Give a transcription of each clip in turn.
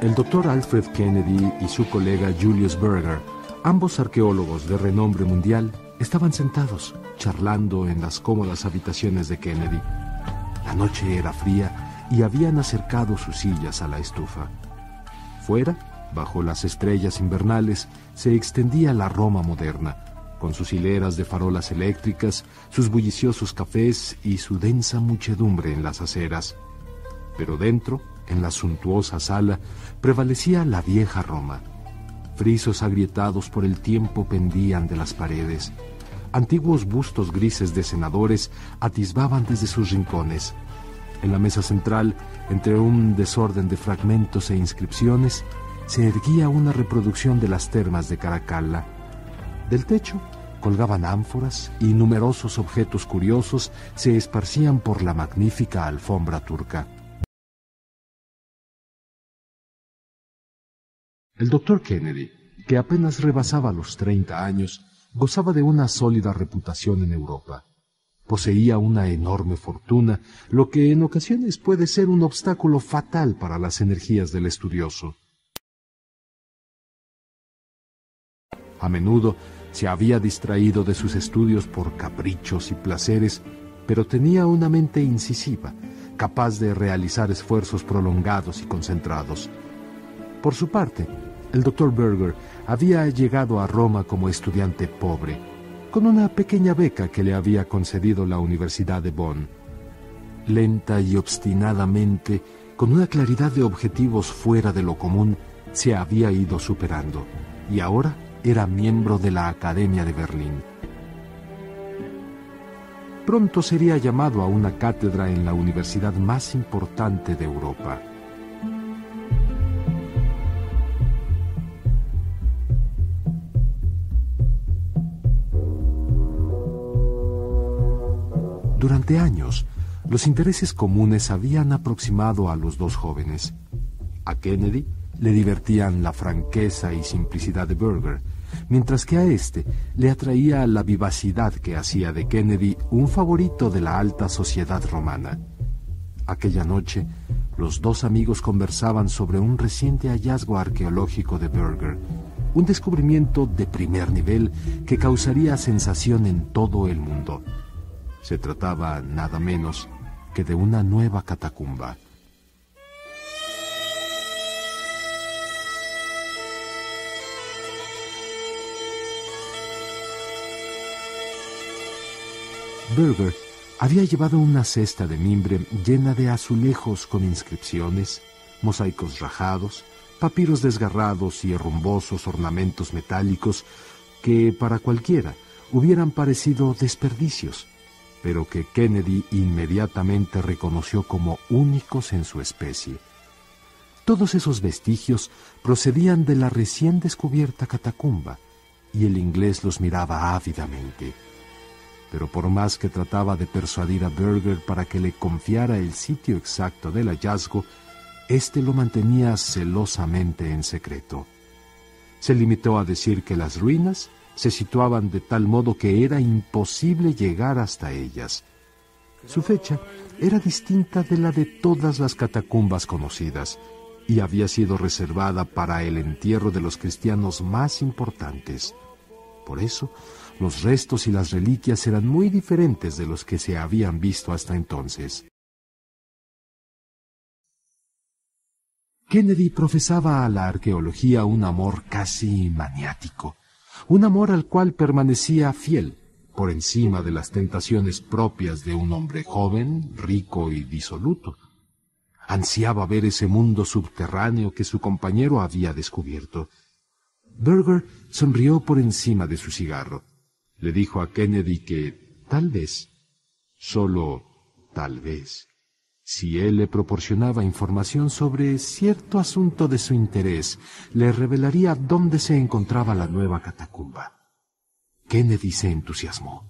El doctor Alfred Kennedy y su colega Julius Berger, ambos arqueólogos de renombre mundial, estaban sentados, charlando en las cómodas habitaciones de Kennedy. La noche era fría y habían acercado sus sillas a la estufa. Fuera, bajo las estrellas invernales, se extendía la Roma moderna, con sus hileras de farolas eléctricas, sus bulliciosos cafés y su densa muchedumbre en las aceras. Pero dentro, en la suntuosa sala, prevalecía la vieja Roma. Frisos agrietados por el tiempo pendían de las paredes. Antiguos bustos grises de senadores atisbaban desde sus rincones. En la mesa central, entre un desorden de fragmentos e inscripciones, se erguía una reproducción de las termas de Caracalla. Del techo colgaban ánforas y numerosos objetos curiosos se esparcían por la magnífica alfombra turca. El doctor Kennedy, que apenas rebasaba los 30 años, gozaba de una sólida reputación en Europa. Poseía una enorme fortuna, lo que en ocasiones puede ser un obstáculo fatal para las energías del estudioso. A menudo se había distraído de sus estudios por caprichos y placeres, pero tenía una mente incisiva, capaz de realizar esfuerzos prolongados y concentrados. Por su parte, el doctor Berger había llegado a Roma como estudiante pobre, con una pequeña beca que le había concedido la Universidad de Bonn. Lenta y obstinadamente, con una claridad de objetivos fuera de lo común, se había ido superando, y ahora era miembro de la Academia de Berlín. Pronto sería llamado a una cátedra en la universidad más importante de Europa. Durante años, los intereses comunes habían aproximado a los dos jóvenes. A Kennedy le divertían la franqueza y simplicidad de Berger, mientras que a este le atraía la vivacidad que hacía de Kennedy un favorito de la alta sociedad romana. Aquella noche, los dos amigos conversaban sobre un reciente hallazgo arqueológico de Berger, un descubrimiento de primer nivel que causaría sensación en todo el mundo. Se trataba nada menos que de una nueva catacumba. Berger había llevado una cesta de mimbre llena de azulejos con inscripciones, mosaicos rajados, papiros desgarrados y herrumbosos ornamentos metálicos que para cualquiera hubieran parecido desperdicios, pero que Kennedy inmediatamente reconoció como únicos en su especie. Todos esos vestigios procedían de la recién descubierta catacumba, y el inglés los miraba ávidamente. Pero por más que trataba de persuadir a Berger para que le confiara el sitio exacto del hallazgo, éste lo mantenía celosamente en secreto. Se limitó a decir que las ruinas se situaban de tal modo que era imposible llegar hasta ellas. Su fecha era distinta de la de todas las catacumbas conocidas y había sido reservada para el entierro de los cristianos más importantes. Por eso, los restos y las reliquias eran muy diferentes de los que se habían visto hasta entonces. Kennedy profesaba a la arqueología un amor casi maniático, un amor al cual permanecía fiel, por encima de las tentaciones propias de un hombre joven, rico y disoluto. Ansiaba ver ese mundo subterráneo que su compañero había descubierto. Berger sonrió por encima de su cigarro. Le dijo a Kennedy que tal vez, solo tal vez, si él le proporcionaba información sobre cierto asunto de su interés, le revelaría dónde se encontraba la nueva catacumba. Kennedy se entusiasmó.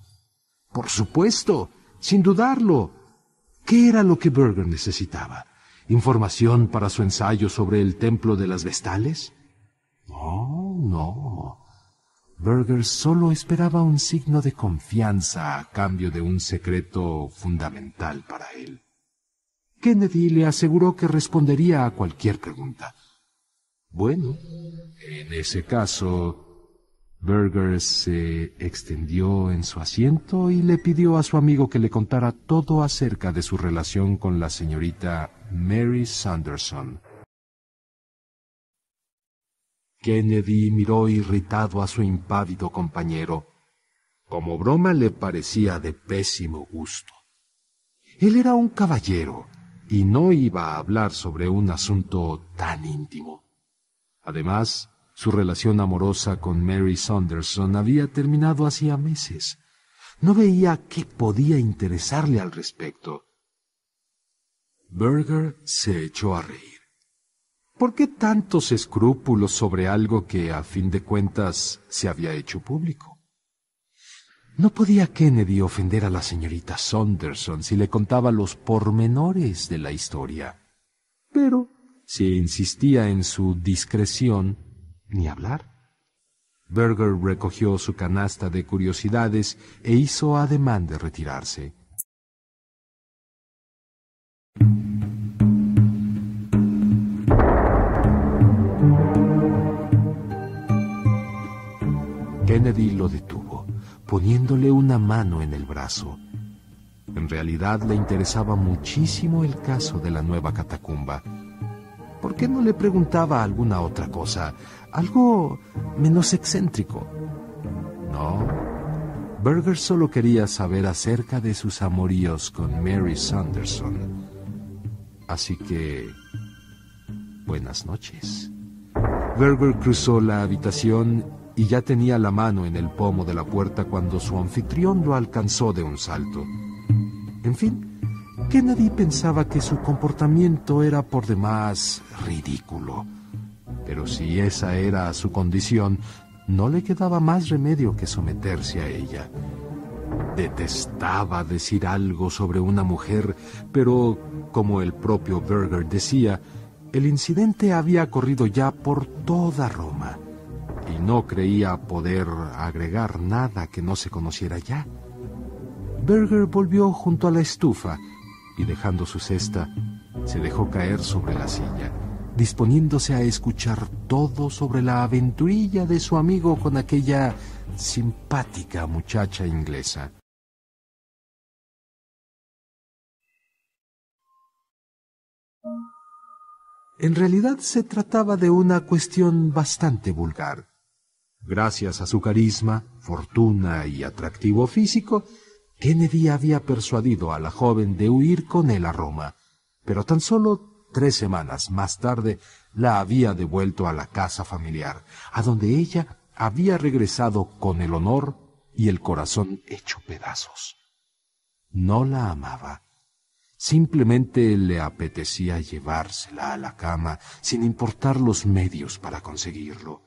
¡Por supuesto! ¡Sin dudarlo! ¿Qué era lo que Berger necesitaba? ¿Información para su ensayo sobre el templo de las Vestales? No. Berger solo esperaba un signo de confianza a cambio de un secreto fundamental para él. Kennedy le aseguró que respondería a cualquier pregunta. Bueno, en ese caso, Berger se extendió en su asiento y le pidió a su amigo que le contara todo acerca de su relación con la señorita Mary Sanderson. Kennedy miró irritado a su impávido compañero. Como broma le parecía de pésimo gusto. Él era un caballero y no iba a hablar sobre un asunto tan íntimo. Además, su relación amorosa con Mary Sanderson había terminado hacía meses. No veía qué podía interesarle al respecto. Berger se echó a reír. ¿Por qué tantos escrúpulos sobre algo que, a fin de cuentas, se había hecho público? No podía Kennedy ofender a la señorita Sanderson si le contaba los pormenores de la historia. Pero, si insistía en su discreción, ni hablar. Berger recogió su canasta de curiosidades e hizo ademán de retirarse. Kennedy lo detuvo, poniéndole una mano en el brazo. En realidad le interesaba muchísimo el caso de la nueva catacumba. ¿Por qué no le preguntaba alguna otra cosa, algo menos excéntrico? No, Berger solo quería saber acerca de sus amoríos con Mary Sanderson. Así que, buenas noches. Berger cruzó la habitación y ya tenía la mano en el pomo de la puerta cuando su anfitrión lo alcanzó de un salto. En fin, Kennedy pensaba que su comportamiento era por demás ridículo. Pero si esa era su condición, no le quedaba más remedio que someterse a ella. Detestaba decir algo sobre una mujer, pero, como el propio Berger decía, el incidente había corrido ya por toda Roma. Y no creía poder agregar nada que no se conociera ya. Berger volvió junto a la estufa y, dejando su cesta, se dejó caer sobre la silla, disponiéndose a escuchar todo sobre la aventurilla de su amigo con aquella simpática muchacha inglesa. En realidad se trataba de una cuestión bastante vulgar. Gracias a su carisma, fortuna y atractivo físico, Kennedy había persuadido a la joven de huir con él a Roma, pero tan solo 3 semanas más tarde la había devuelto a la casa familiar, a donde ella había regresado con el honor y el corazón hecho pedazos. No la amaba. Simplemente le apetecía llevársela a la cama sin importar los medios para conseguirlo.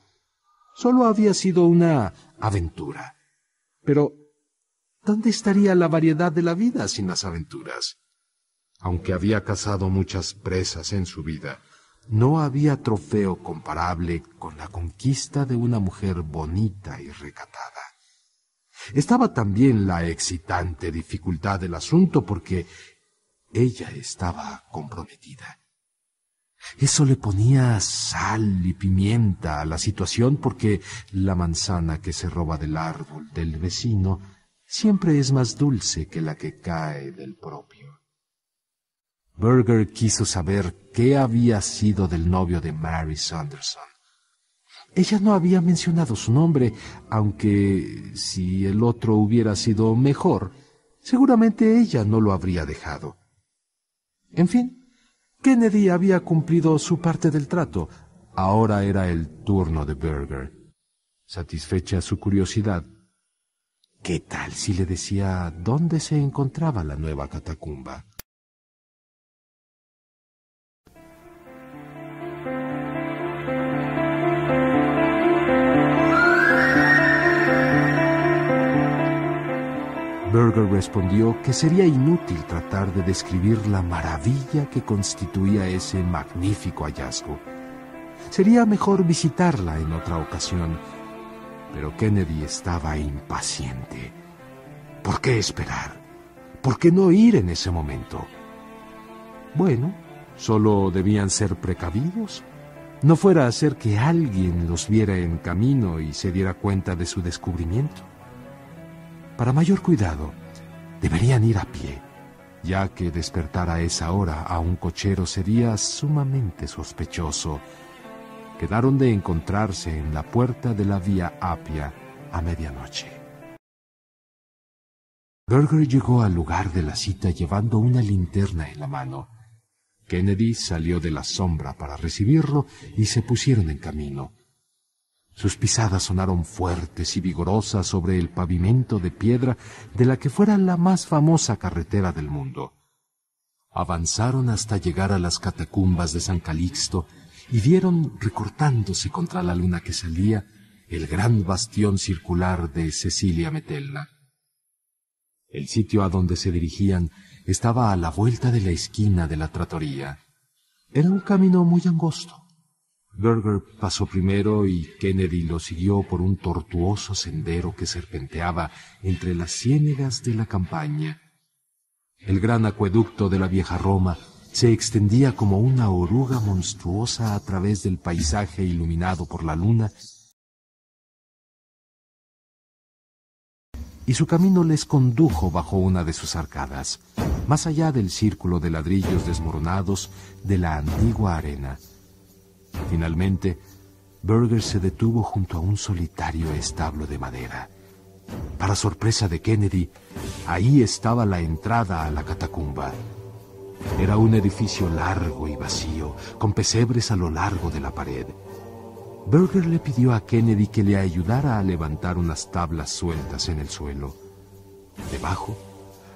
Solo había sido una aventura. Pero, ¿dónde estaría la variedad de la vida sin las aventuras? Aunque había cazado muchas presas en su vida, no había trofeo comparable con la conquista de una mujer bonita y recatada. Estaba también la excitante dificultad del asunto porque ella estaba comprometida. Eso le ponía sal y pimienta a la situación porque la manzana que se roba del árbol del vecino siempre es más dulce que la que cae del propio. Berger quiso saber qué había sido del novio de Mary Sanderson. Ella no había mencionado su nombre, aunque si el otro hubiera sido mejor, seguramente ella no lo habría dejado. En fin, Kennedy había cumplido su parte del trato. Ahora era el turno de Berger. Satisfecha su curiosidad, ¿qué tal si le decía dónde se encontraba la nueva catacumba? Berger respondió que sería inútil tratar de describir la maravilla que constituía ese magnífico hallazgo. Sería mejor visitarla en otra ocasión, pero Kennedy estaba impaciente. ¿Por qué esperar? ¿Por qué no ir en ese momento? Bueno, solo debían ser precavidos. No fuera a ser que alguien los viera en camino y se diera cuenta de su descubrimiento. Para mayor cuidado, deberían ir a pie, ya que despertar a esa hora a un cochero sería sumamente sospechoso. Quedaron de encontrarse en la puerta de la Vía Appia a medianoche. Berger llegó al lugar de la cita llevando una linterna en la mano. Kennedy salió de la sombra para recibirlo y se pusieron en camino. Sus pisadas sonaron fuertes y vigorosas sobre el pavimento de piedra de la que fuera la más famosa carretera del mundo. Avanzaron hasta llegar a las catacumbas de San Calixto y vieron, recortándose contra la luna que salía, el gran bastión circular de Cecilia Metella. El sitio a donde se dirigían estaba a la vuelta de la esquina de la trattoria. Era un camino muy angosto. Berger pasó primero y Kennedy lo siguió por un tortuoso sendero que serpenteaba entre las ciénegas de la campaña. El gran acueducto de la vieja Roma se extendía como una oruga monstruosa a través del paisaje iluminado por la luna, y su camino les condujo bajo una de sus arcadas, más allá del círculo de ladrillos desmoronados de la antigua arena. Finalmente, Berger se detuvo junto a un solitario establo de madera. Para sorpresa de Kennedy, ahí estaba la entrada a la catacumba. Era un edificio largo y vacío, con pesebres a lo largo de la pared. Berger le pidió a Kennedy que le ayudara a levantar unas tablas sueltas en el suelo. Debajo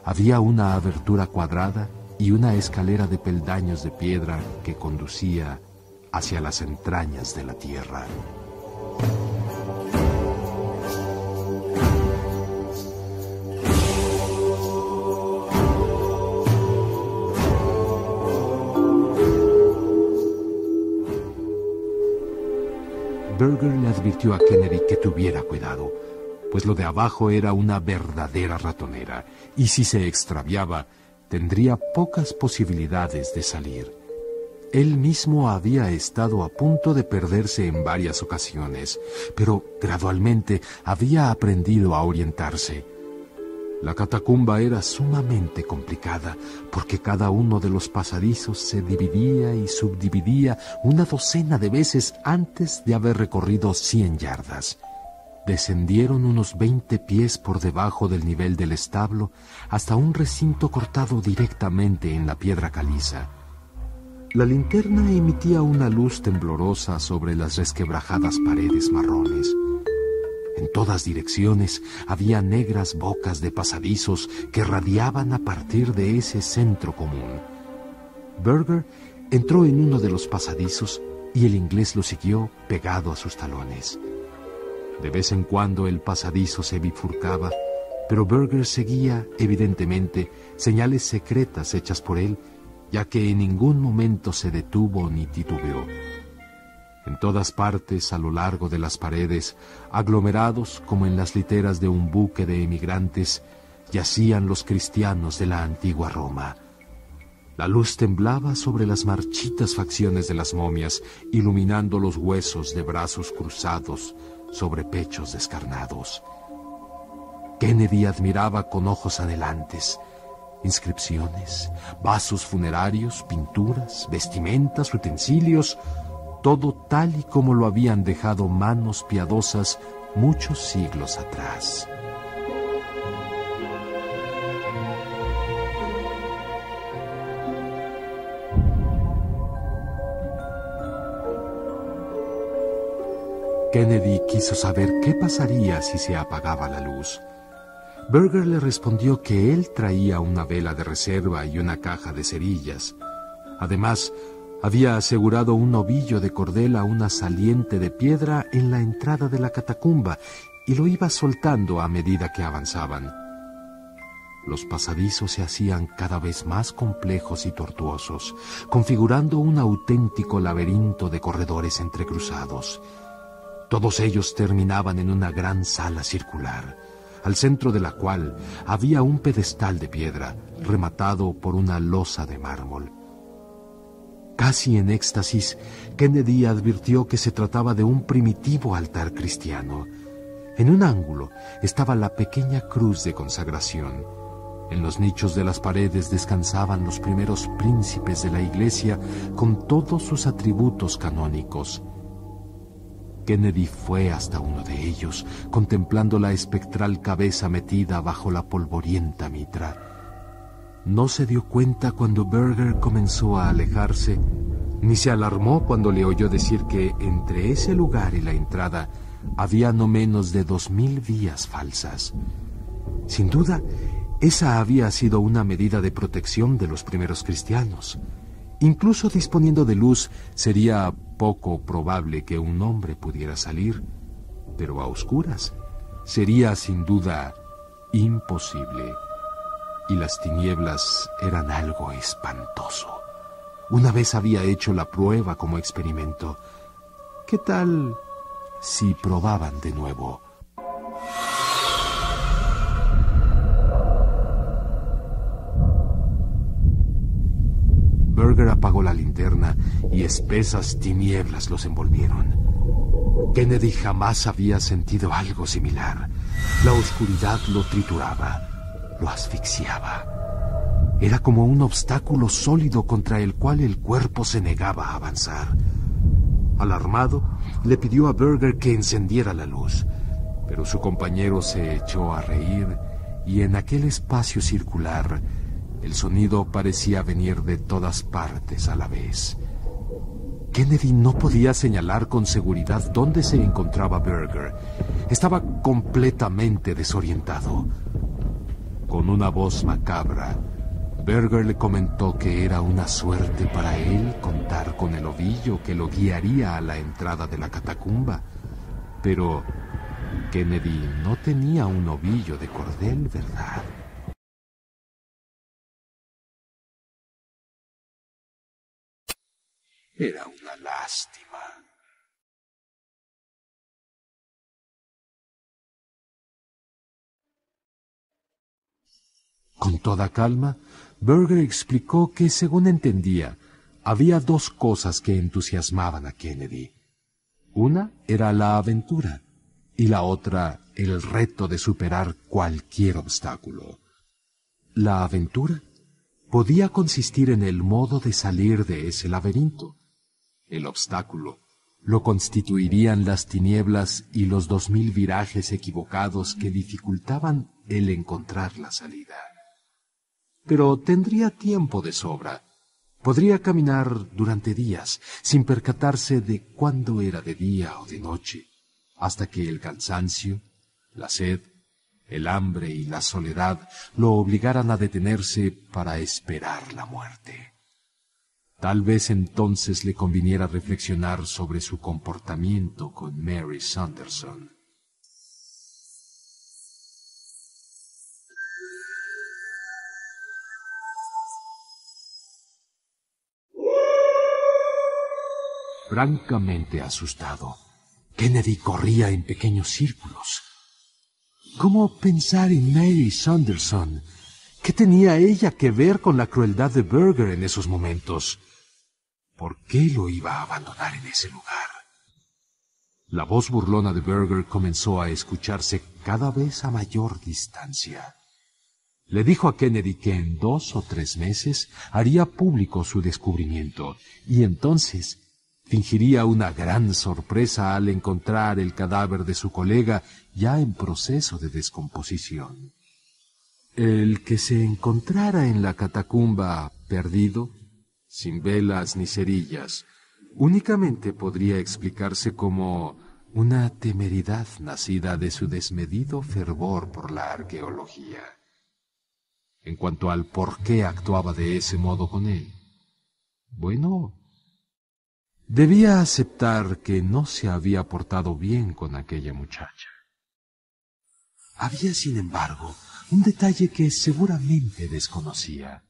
había una abertura cuadrada y una escalera de peldaños de piedra que conducía hacia las entrañas de la tierra. Berger le advirtió a Kennedy que tuviera cuidado, pues lo de abajo era una verdadera ratonera, y si se extraviaba, tendría pocas posibilidades de salir. Él mismo había estado a punto de perderse en varias ocasiones, pero gradualmente había aprendido a orientarse. La catacumba era sumamente complicada, porque cada uno de los pasadizos se dividía y subdividía una docena de veces antes de haber recorrido 100 yardas. Descendieron unos 20 pies por debajo del nivel del establo hasta un recinto cortado directamente en la piedra caliza. La linterna emitía una luz temblorosa sobre las resquebrajadas paredes marrones. En todas direcciones había negras bocas de pasadizos que radiaban a partir de ese centro común. Berger entró en uno de los pasadizos y el inglés lo siguió pegado a sus talones. De vez en cuando el pasadizo se bifurcaba, pero Berger seguía, evidentemente, señales secretas hechas por él, ya que en ningún momento se detuvo ni titubeó. En todas partes, a lo largo de las paredes, aglomerados como en las literas de un buque de emigrantes, yacían los cristianos de la antigua Roma. La luz temblaba sobre las marchitas facciones de las momias, iluminando los huesos de brazos cruzados sobre pechos descarnados. Kennedy admiraba con ojos anhelantes inscripciones, vasos funerarios, pinturas, vestimentas, utensilios, todo tal y como lo habían dejado manos piadosas muchos siglos atrás. Kennedy quiso saber qué pasaría si se apagaba la luz. Berger le respondió que él traía una vela de reserva y una caja de cerillas. Además, había asegurado un ovillo de cordel a una saliente de piedra en la entrada de la catacumba y lo iba soltando a medida que avanzaban. Los pasadizos se hacían cada vez más complejos y tortuosos, configurando un auténtico laberinto de corredores entrecruzados. Todos ellos terminaban en una gran sala circular, al centro de la cual había un pedestal de piedra rematado por una losa de mármol. Casi en éxtasis, Kennedy advirtió que se trataba de un primitivo altar cristiano. En un ángulo estaba la pequeña cruz de consagración. En los nichos de las paredes descansaban los primeros príncipes de la iglesia con todos sus atributos canónicos. Kennedy fue hasta uno de ellos, contemplando la espectral cabeza metida bajo la polvorienta mitra. No se dio cuenta cuando Berger comenzó a alejarse, ni se alarmó cuando le oyó decir que entre ese lugar y la entrada había no menos de 2000 vías falsas. Sin duda, esa había sido una medida de protección de los primeros cristianos. Incluso disponiendo de luz, sería poco probable que un hombre pudiera salir, pero a oscuras sería sin duda imposible. Y las tinieblas eran algo espantoso. Una vez había hecho la prueba como experimento. ¿Qué tal si probaban de nuevo? Berger apagó la linterna y espesas tinieblas los envolvieron. Kennedy jamás había sentido algo similar. La oscuridad lo trituraba, lo asfixiaba. Era como un obstáculo sólido contra el cual el cuerpo se negaba a avanzar. Alarmado, le pidió a Berger que encendiera la luz, pero su compañero se echó a reír y en aquel espacio circular el sonido parecía venir de todas partes a la vez. Kennedy no podía señalar con seguridad dónde se encontraba Berger. Estaba completamente desorientado. Con una voz macabra, Berger le comentó que era una suerte para él contar con el ovillo que lo guiaría a la entrada de la catacumba. Pero Kennedy no tenía un ovillo de cordel, ¿verdad? Era una lástima. Con toda calma, Berger explicó que, según entendía, había dos cosas que entusiasmaban a Kennedy. Una era la aventura y la otra el reto de superar cualquier obstáculo. La aventura podía consistir en el modo de salir de ese laberinto. El obstáculo lo constituirían las tinieblas y los 2000 virajes equivocados que dificultaban el encontrar la salida. Pero tendría tiempo de sobra. Podría caminar durante días, sin percatarse de cuándo era de día o de noche, hasta que el cansancio, la sed, el hambre y la soledad lo obligaran a detenerse para esperar la muerte. Tal vez entonces le conviniera reflexionar sobre su comportamiento con Mary Sanderson. Francamente asustado, Kennedy corría en pequeños círculos. ¿Cómo pensar en Mary Sanderson? ¿Qué tenía ella que ver con la crueldad de Berger en esos momentos? ¿Por qué lo iba a abandonar en ese lugar? La voz burlona de Berger comenzó a escucharse cada vez a mayor distancia. Le dijo a Kennedy que en 2 o 3 meses haría público su descubrimiento, y entonces fingiría una gran sorpresa al encontrar el cadáver de su colega ya en proceso de descomposición. El que se encontrara en la catacumba perdido, sin velas ni cerillas, únicamente podría explicarse como una temeridad nacida de su desmedido fervor por la arqueología. En cuanto al por qué actuaba de ese modo con él, bueno, debía aceptar que no se había portado bien con aquella muchacha. Había, sin embargo, un detalle que seguramente desconocía.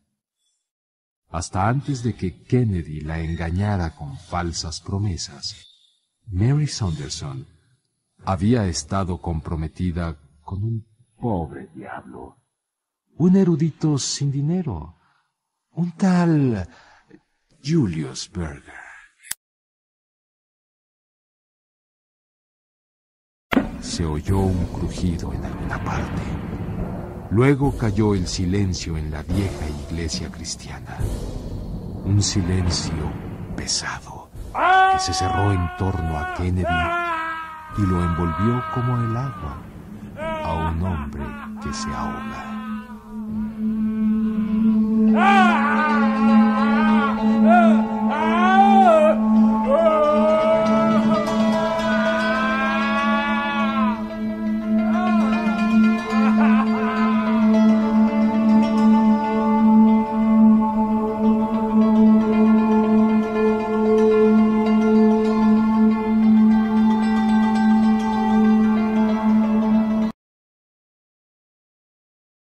Hasta antes de que Kennedy la engañara con falsas promesas, Mary Sanderson había estado comprometida con un pobre diablo, un erudito sin dinero, un tal Julius Berger. Se oyó un crujido en alguna parte. Luego cayó el silencio en la vieja iglesia cristiana. Un silencio pesado que se cerró en torno a Kennedy y lo envolvió como el agua a un hombre que se ahoga.